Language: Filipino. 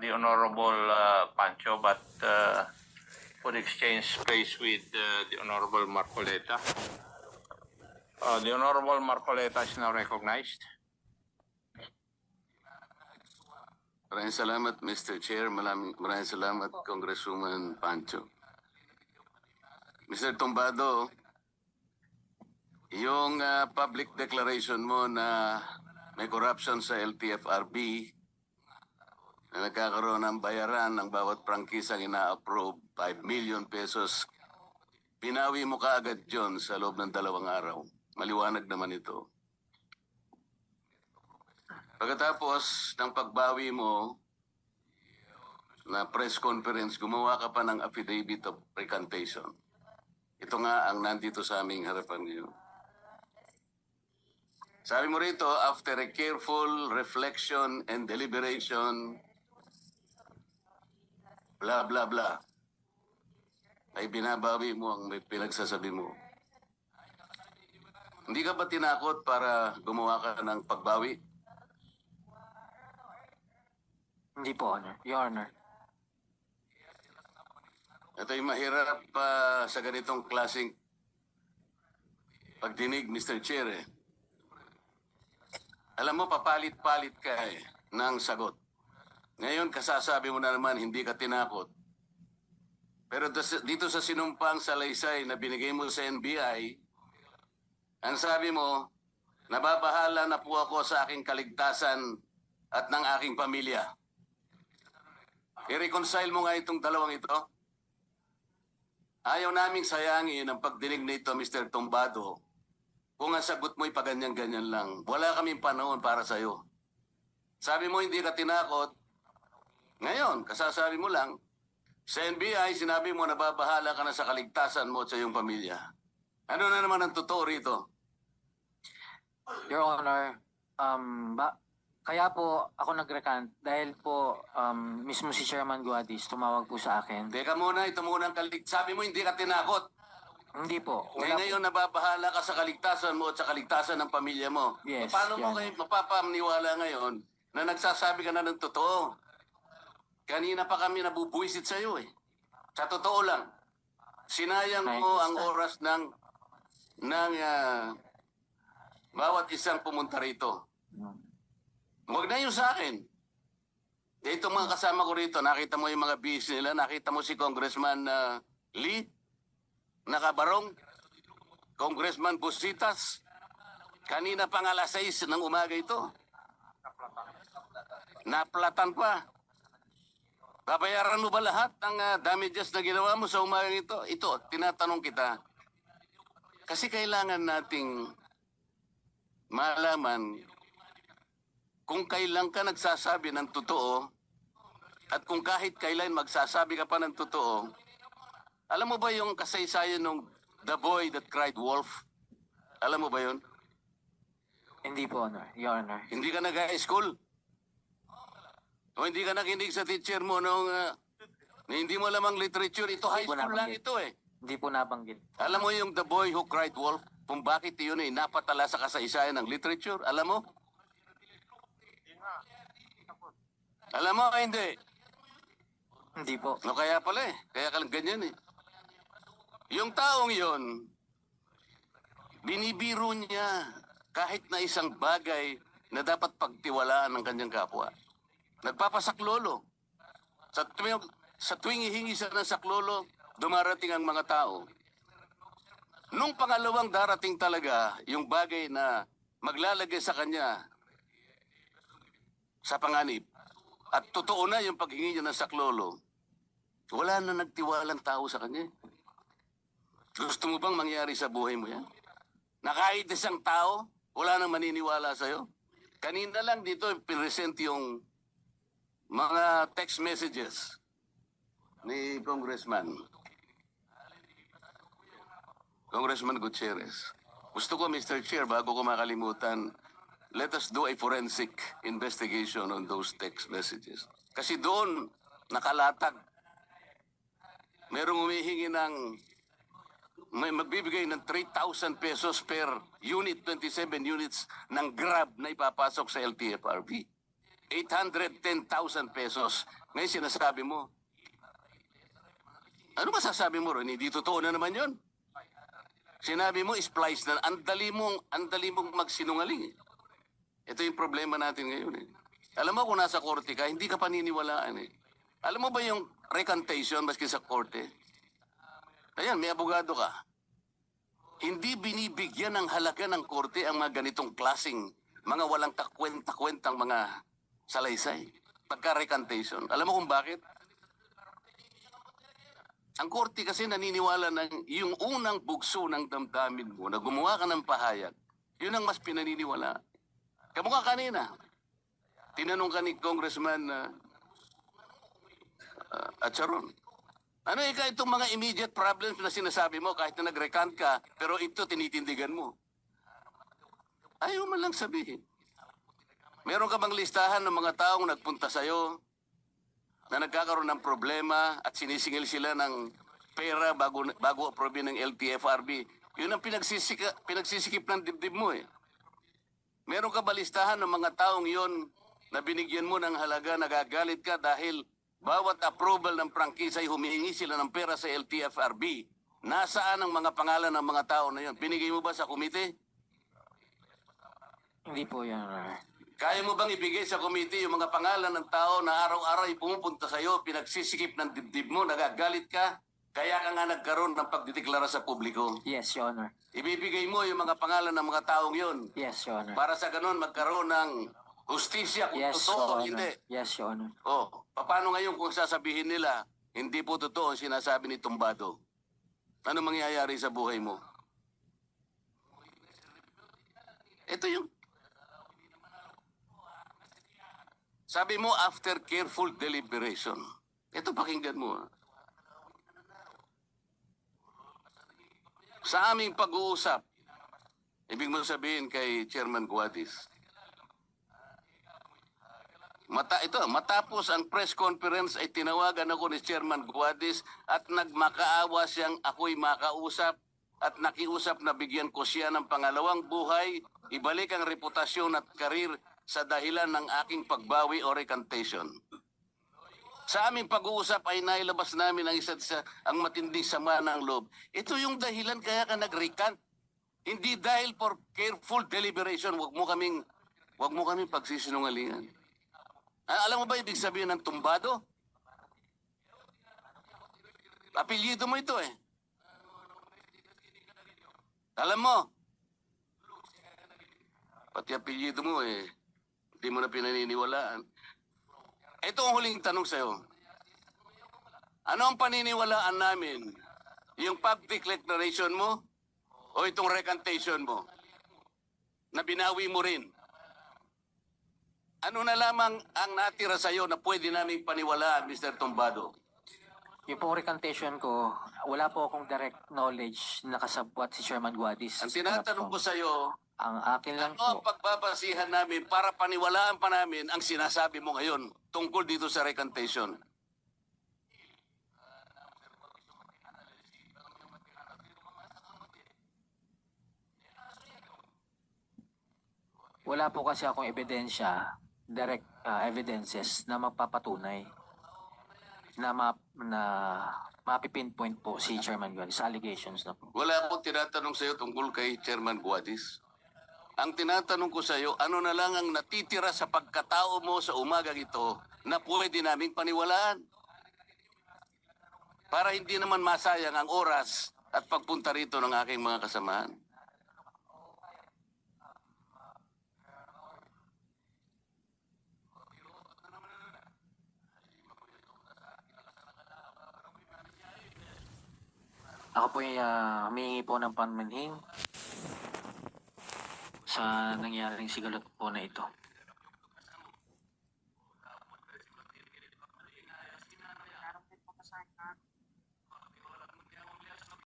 the Honorable Pancho, but would exchange place with the Honorable Marcoleta. The Honorable Marcoleta is now recognized. Maraming salamat, Mr. Chair. Maraming salamat, Congresswoman Pancho. Mr. Tumbado, yung public declaration mo na may corruption sa LTFRB, na nagkakaroon ng bayaran ng bawat prangkisang ina-approve, 5 million pesos, pinawi mo kaagad yun sa loob ng 2 araw. Maliwanag naman ito. Pagkatapos ng pagbawi mo na press conference, gumawa ka pa ng affidavit of recantation. Ito nga ang nandito sa aming harapan ngayon. Sabi mo rito, after a careful reflection and deliberation, blah, blah, blah, ay binabawi mo ang may pinagsasabi mo. Hindi ka ba tinakot para gumawa ka ng pagbawi? Hindi po, Honor. Your Honor. Ito'y mahirap sa ganitong klaseng pagdinig, Mr. Chair. Alam mo, papalit-palit ka ng sagot. Ngayon, kasasabi mo na naman, hindi ka tinakot. Pero dito sa sinumpang salaysay na binigay mo sa NBI, ang sabi mo, nababahala na po ako sa aking kaligtasan at ng aking pamilya. I-reconcile mo nga itong dalawang ito. Ayaw naming sayangin ang pagdinig nito, Mr. Tumbado. Kung ang sagot mo'y paganyan-ganyan lang, wala kaming panahon para sa'yo. Sabi mo hindi ka tinakot. Ngayon, kasasabi mo lang, sa NBI, sinabi mo nababahala ka na sa kaligtasan mo at sa iyong pamilya. Ano na naman ang totoo rito? Your Honor, kaya po ako nag-recant dahil po mismo si Chairman Guadis tumawag po sa akin. Teka muna, ito muna ang sabi mo hindi ka tinakot. Hindi po. Ngayon nababahala ka sa kaligtasan mo at sa kaligtasan ng pamilya mo. Yes, Paano mo Your kayo mapapaniwala ngayon na nagsasabi ka na ng totoo? Kanina pa kami nabubuisit sa iyo eh. Sa totoo lang, sinayang mo ang oras ng bawat isang pumunta rito. Huwag na yun sa akin. Itong mga kasama ko rito, nakita mo yung mga bis nila, nakita mo si Congressman Lee, nakabarong, Congressman Busitas, kanina pang alas 6 ng umaga ito. Naplatan pa. Babayaran mo ba lahat ng damages na ginawa mo sa umaga ito? Ito, tinatanong kita. Kasi kailangan nating malaman kung kailan ka nagsasabi ng totoo at kung kahit kailan magsasabi ka pa ng totoo. Alam mo ba yung kasaysayan ng The Boy That Cried Wolf? Alam mo ba yun? Hindi po, Honor. Your Honor. Hindi ka nag-high school? O hindi ka nakinig sa teacher mo nung na hindi mo lamang literature? Ito high school lang ito eh. Hindi po nabanggit. Alam mo yung The Boy Who Cried Wolf? Kung bakit yun eh napatala sa kasaysayan ng literature? Alam mo? Alam mo, hindi. Hindi po. No, kaya pala eh. Kaya ka lang ganyan eh. Yung taong yon, binibiro niya kahit na isang bagay na dapat pagtiwalaan ng kanyang kapwa. Nagpapasaklolo. Sa tuwing hihingi siya ng saklolo, dumarating ang mga tao. Nung pangalawang darating talaga, yung bagay na maglalagay sa kanya sa panganib, at totoo na yung paghingi niya ng saklolo, wala na nagtiwalang tao sa kanya. Gusto mo bang mangyari sa buhay mo yan? Na kahit isang tao, wala nang maniniwala sa'yo? Kanina lang dito, present yung mga text messages ni Congressman Gutierrez. Gusto ko, Mr. Chair, bago ko makalimutan, let us do a forensic investigation on those text messages. Kasi doon, nakalatag. Merong humihingi ng, may magbibigay ng 3,000 pesos per unit, 27 units ng Grab na ipapasok sa LTFRB. 810,000 pesos. Ngayon sinasabi mo, ano masasabi mo ron? Hindi totoo na naman yon. Sinabi mo, splice na. Ang dali mong magsinungaling. Ito yung problema natin ngayon. Alam mo kung nasa korte ka, hindi ka paniniwalaan. Alam mo ba yung recantation maski sa korte? Ayan, may abogado ka. Hindi binibigyan ng halaga ng korte ang mga ganitong klasing, mga walang kakwenta-kwentang mga salaysay. Pagka-recantation. Alam mo kung bakit? Ang korte kasi naniniwala na yung unang bugso ng damdamin mo na gumawa ka ng pahayag, yun ang mas pinaniniwala. Kamukha kanina, tinanong ka ni Congressman Acharon, ano ika itong mga immediate problems na sinasabi mo kahit na nag-recant ka, pero ito tinitindigan mo? Ayaw man lang sabihin. Meron ka bang listahan ng mga taong nagpunta sa'yo na nagkakaroon ng problema at sinisingil sila ng pera bago approve ng LTFRB? Yun ang pinagsisikip ng dibdib mo eh. Meron ka ba listahan ng mga taong yon na binigyan mo ng halaga, nagagalit ka dahil bawat approval ng prangkisa ay humihingi sila ng pera sa LTFRB? Nasaan ang mga pangalan ng mga tao na yon? Binigay mo ba sa komite? Hindi po, Your Honor. Kaya mo bang ibigay sa komite yung mga pangalan ng tao na araw-araw ay pumupunta sa'yo, pinagsisikip ng dibdib mo, nagagalit ka, kaya ka nga nagkaroon ng pagdideklara sa publiko? Yes, Your Honor. Ibibigay mo yung mga pangalan ng mga taong yon Yes, Your Honor. para sa ganun magkaroon ng hustisya kung Yes, totoo Your o Honor. hindi. Yes, Your Honor. Oh, paano ngayon kung sasabihin nila, hindi po totoo ang sinasabi ni Tumbado? Ano mangyayari sa buhay mo? Ito yung sabi mo after careful deliberation. Ito pakinggan mo. Sa aming pag-uusap, ibig mo sabihin kay Chairman Guadis, matapos ang press conference ay tinawagan ako ni Chairman Guadis at nagmakaawa siyang ako'y makausap at nakiusap na bigyan ko siya ng pangalawang buhay, ibalik ang reputasyon at karir sa dahilan ng aking pagbawi o recantation. Sa aming pag-uusap ay nailabas namin ang isa't isa ang matinding sama ng loob. Ito yung dahilan kaya ka nag-recant. Hindi dahil for careful deliberation, wag mo kaming pagsisinungalingan. Alam mo ba ibig sabihin ng tumbado? Apelyido mo ito eh. Alam mo, pati apelyido mo eh, hindi mo na pinaniniwalaan. Ito ang huling tanong sa'yo. Ano ang paniniwalaan namin? Yung public declaration mo o itong recantation mo? Na binawi mo rin. Ano na lamang ang natira sa'yo na pwede naming paniwalaan, Mr. Tumbado? Yung pong recantation ko, wala po akong direct knowledge na kasabwat si Chairman Guadis. Ang tinatanong ko sa'yo, Ang akin lang ano ang po, pagbabasihan namin para paniwalaan pa namin ang sinasabi mo ngayon tungkol dito sa recantation? wala po kasi akong ebidensya, direct evidences na magpapatunay na mapipinpoint po si Chairman Guadis sa allegations na po. Wala akong tinatanong sa'yo tungkol kay Chairman Guadis. Ang tinatanong ko sa'yo, ano na lang ang natitira sa pagkatao mo sa umagang ito na pwede naming paniwalaan? Para hindi naman masayang ang oras at pagpunta rito ng aking mga kasamahan. Ako po ay humingi po ng panmanhing sa nangyaring sigalot po na ito.